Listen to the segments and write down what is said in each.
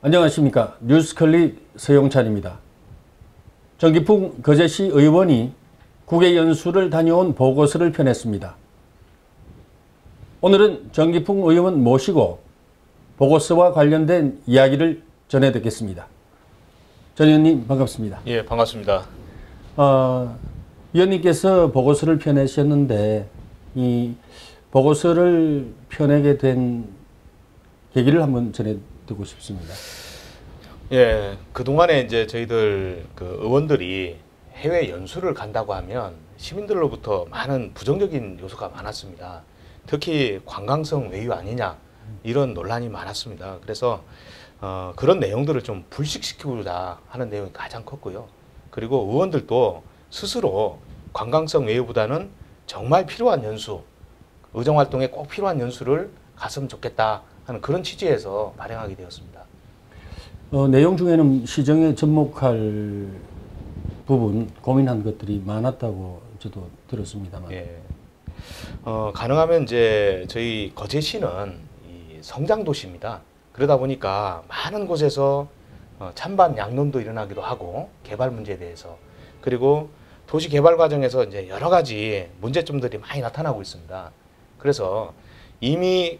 안녕하십니까. 뉴스클립 서용찬입니다. 정기풍 거제시 의원이 국외 연수를 다녀온 보고서를 펴냈습니다. 오늘은 정기풍 의원 모시고 보고서와 관련된 이야기를 전해 듣겠습니다. 전 의원님 반갑습니다. 예, 반갑습니다. 위원님께서 보고서를 펴내셨는데 이 보고서를 펴내게 된 계기를 한번 전해 듣고 싶습니다. 예, 그동안에 이제 저희들 의원들이 해외 연수를 간다고 하면 시민들로부터 많은 부정적인 요소가 많았습니다. 특히 관광성 외유 아니냐 이런 논란이 많았습니다. 그래서 그런 내용들을 좀 불식시키고자 하는 내용이 가장 컸고요. 그리고 의원들도 스스로 관광성 외유보다는 정말 필요한 연수, 의정활동에 꼭 필요한 연수를 갔으면 좋겠다 하는 그런 취지에서 발행하게 되었습니다. 내용 중에는 시정에 접목할 부분, 고민한 것들이 많았다고 저도 들었습니다만. 예. 가능하면 이제 저희 거제시는 이 성장 도시입니다. 그러다 보니까 많은 곳에서 찬반 양론도 일어나기도 하고 개발 문제에 대해서, 그리고 도시 개발 과정에서 이제 여러 가지 문제점들이 많이 나타나고 있습니다. 그래서 이미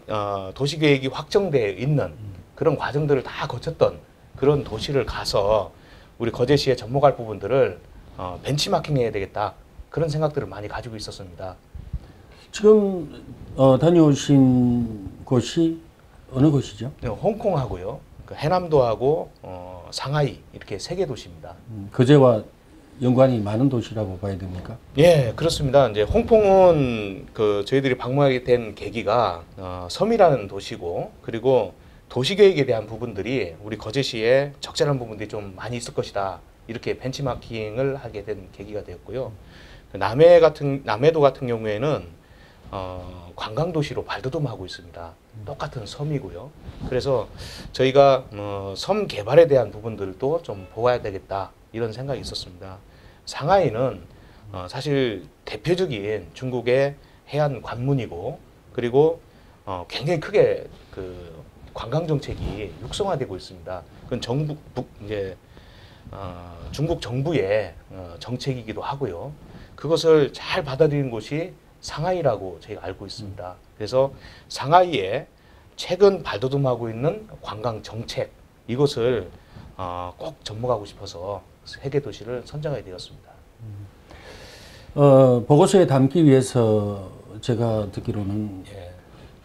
도시 계획이 확정되어 있는 그런 과정들을 다 거쳤던 그런 도시를 가서 우리 거제시에 접목할 부분들을 벤치마킹해야 되겠다, 그런 생각들을 많이 가지고 있었습니다. 지금 다녀오신 곳이 어느 곳이죠? 네, 홍콩하고요, 해남도하고 상하이, 이렇게 세 개 도시입니다. 거제와 연관이 많은 도시라고 봐야 됩니까? 예, 그렇습니다. 이제 홍콩은 저희들이 방문하게 된 계기가 섬이라는 도시고, 그리고 도시 계획에 대한 부분들이 우리 거제시에 적절한 부분들이 좀 많이 있을 것이다, 이렇게 벤치마킹을 하게 된 계기가 되었고요. 남해도 같은 경우에는 관광도시로 발돋움하고 있습니다. 똑같은 섬이고요. 그래서 저희가 섬 개발에 대한 부분들도 좀 보아야 되겠다, 이런 생각이 있었습니다. 상하이는 사실 대표적인 중국의 해안 관문이고, 그리고 굉장히 크게 관광 정책이 육성화되고 있습니다. 그건 중국 정부의 정책이기도 하고요. 그것을 잘 받아들인 곳이 상하이라고 저희가 알고 있습니다. 그래서 상하이에 최근 발돋움하고 있는 관광 정책, 이것을 꼭 접목하고 싶어서 세 개 도시를 선정하게 되었습니다. 보고서에 담기 위해서 제가 듣기로는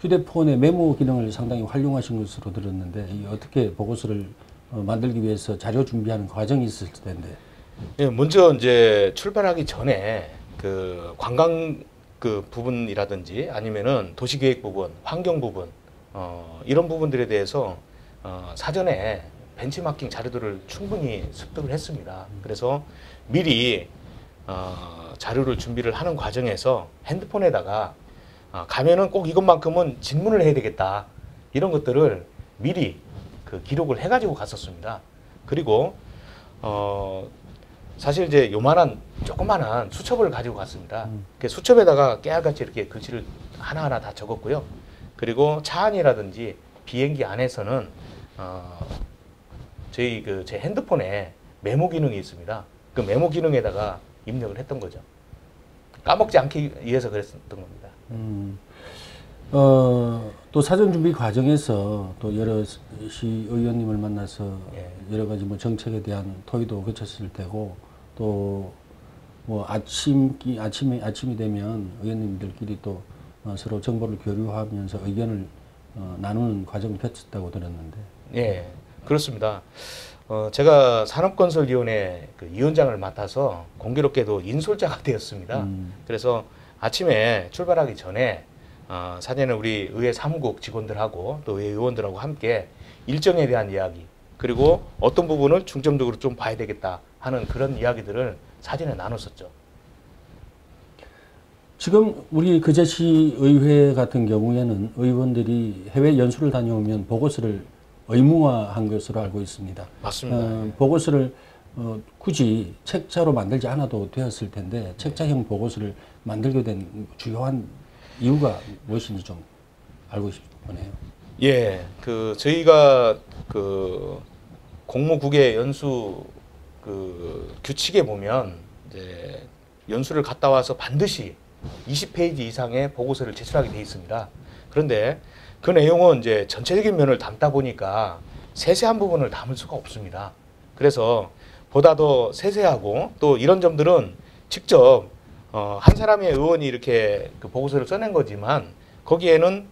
휴대폰의 메모 기능을 상당히 활용하신 것으로 들었는데, 어떻게 보고서를 만들기 위해서 자료 준비하는 과정이 있을 텐데. 예, 먼저 이제 출발하기 전에 관광 부분이라든지 아니면은 도시계획 부분, 환경 부분, 이런 부분들에 대해서 사전에 벤치마킹 자료들을 충분히 습득을 했습니다. 그래서 미리 자료를 준비를 하는 과정에서 핸드폰에다가 가면은 꼭 이것만큼은 질문을 해야 되겠다, 이런 것들을 미리 기록을 해가지고 갔었습니다. 그리고 사실 이제 조그만한 수첩을 가지고 갔습니다. 수첩에다가 깨알같이 이렇게 글씨를 하나하나 다 적었고요. 그리고 차 안이라든지 비행기 안에서는 제 핸드폰에 메모 기능이 있습니다. 그 메모 기능에다가 입력을 했던 거죠. 까먹지 않기 위해서 그랬던 겁니다. 또 사전 준비 과정에서 또 여러 시의원님을 만나서 여러 가지 정책에 대한 토의도 거쳤을 테고, 또 아침이 되면 의원님들끼리 또 서로 정보를 교류하면서 의견을 나누는 과정을 거쳤다고 들었는데. 예, 그렇습니다. 제가 산업건설위원회 위원장을 맡아서 공교롭게도 인솔자가 되었습니다. 그래서 아침에 출발하기 전에 사전에 우리 의회 사무국 직원들하고 또 의회 의원들하고 함께 일정에 대한 이야기, 그리고 어떤 부분을 중점적으로 좀 봐야 되겠다 하는 그런 이야기들을 사전에 나눴었죠. 지금 우리 거제시 의회 같은 경우에는 의원들이 해외 연수를 다녀오면 보고서를 의무화한 것으로 알고 있습니다. 맞습니다. 보고서를 굳이 책자로 만들지 않아도 되었을 텐데 책자형 보고서를 만들게 된 주요한 이유가 무엇인지 좀 알고 싶네요. 예, 저희가 공무국의 연수 그 규칙에 보면 이제 연수를 갔다 와서 반드시 20페이지 이상의 보고서를 제출하게 돼 있습니다. 그런데 그 내용은 이제 전체적인 면을 담다 보니까 세세한 부분을 담을 수가 없습니다. 그래서 보다 더 세세하고 또 이런 점들은 직접 한 사람의 의원이 이렇게 그 보고서를 써낸 거지만 거기에는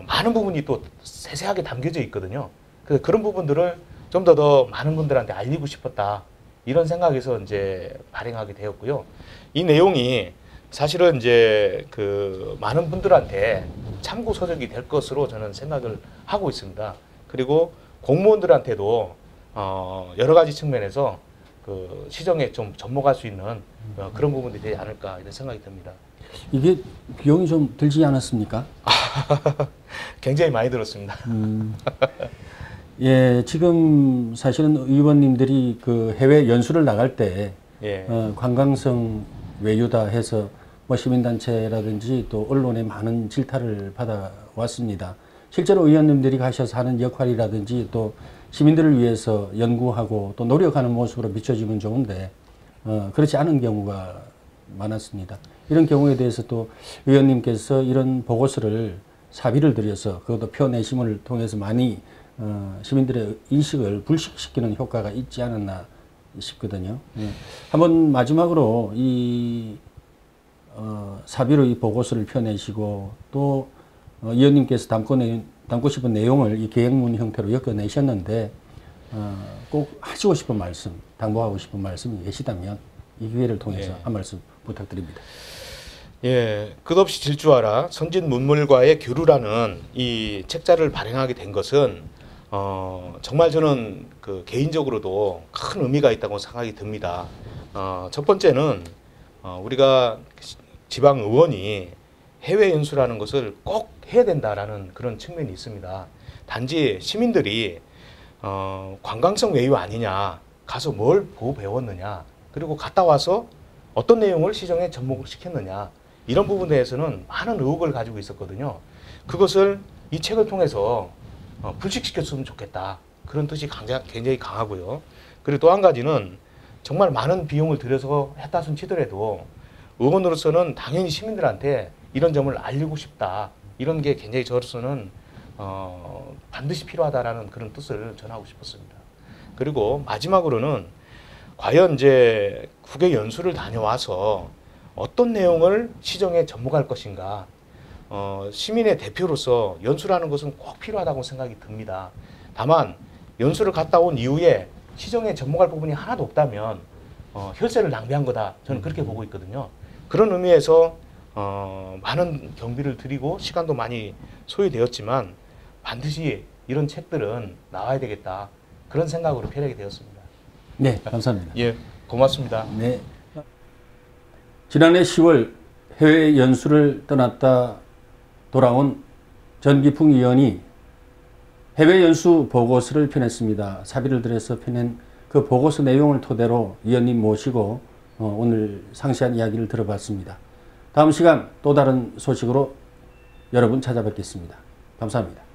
많은 부분이 또 세세하게 담겨져 있거든요. 그래서 그런 부분들을 좀 더 많은 분들한테 알리고 싶었다. 이런 생각에서 이제 발행하게 되었고요. 이 내용이 사실은 이제 그 많은 분들한테 참고 서적이 될 것으로 저는 생각을 하고 있습니다. 그리고 공무원들한테도 여러 가지 측면에서 그 시정에 좀 접목할 수 있는 그런 부분이 되지 않을까 이런 생각이 듭니다. 이게 비용이 좀 들지 않았습니까? 굉장히 많이 들었습니다. 예, 지금 사실은 의원님들이 그 해외 연수를 나갈 때 예. 관광성 외유다 해서 뭐 시민단체라든지 또 언론에 많은 질타를 받아왔습니다. 실제로 의원님들이 가셔서 하는 역할이라든지 또 시민들을 위해서 연구하고 또 노력하는 모습으로 비춰지면 좋은데 그렇지 않은 경우가 많았습니다. 이런 경우에 대해서 또 의원님께서 이런 보고서를 사비를 들여서 그것도 표내심을 통해서 많이 시민들의 인식을 불식시키는 효과가 있지 않았나 싶거든요. 예. 한번 마지막으로 이 사비로 이 보고서를 펴내시고 또 의원님께서 담고 싶은 내용을 이 계획문 형태로 엮어내셨는데 꼭 하시고 싶은 말씀, 당부하고 싶은 말씀이 계시다면 이 기회를 통해서 한 말씀 부탁드립니다. 예, 끝없이 질주하라 선진 문물과의 교류라는 이 책자를 발행하게 된 것은 정말 저는 그 개인적으로도 큰 의미가 있다고 생각이 듭니다. 첫 번째는 우리가 지방 의원이 해외 연수라는 것을 꼭 해야 된다라는 그런 측면이 있습니다. 단지 시민들이 관광성 외유 아니냐, 가서 뭘 보고 배웠느냐, 그리고 갔다 와서 어떤 내용을 시정에 접목을 시켰느냐, 이런 부분에 대해서는 많은 의혹을 가지고 있었거든요. 그것을 이 책을 통해서 불식시켰으면 좋겠다. 그런 뜻이 굉장히 강하고요. 그리고 또 한 가지는 정말 많은 비용을 들여서 했다 손 치더라도 의원으로서는 당연히 시민들한테 이런 점을 알리고 싶다. 이런 게 굉장히 저로서는 반드시 필요하다라는 그런 뜻을 전하고 싶었습니다. 그리고 마지막으로는 과연 이제 국외 연수를 다녀와서 어떤 내용을 시정에 접목할 것인가. 시민의 대표로서 연수라는 것은 꼭 필요하다고 생각이 듭니다. 다만 연수를 갔다 온 이후에 시정에 접목할 부분이 하나도 없다면 혈세를 낭비한 거다. 저는 그렇게 보고 있거든요. 그런 의미에서 많은 경비를 들이고 시간도 많이 소요되었지만 반드시 이런 책들은 나와야 되겠다. 그런 생각으로 펴내게 되었습니다. 네, 감사합니다. 예, 고맙습니다. 네. 지난해 10월 해외 연수를 떠났다 돌아온 전기풍 의원이 해외 연수 보고서를 펴냈습니다. 사비를 들여서 펴낸 그 보고서 내용을 토대로 의원님 모시고 오늘 상세한 이야기를 들어봤습니다. 다음 시간 또 다른 소식으로 여러분 찾아뵙겠습니다. 감사합니다.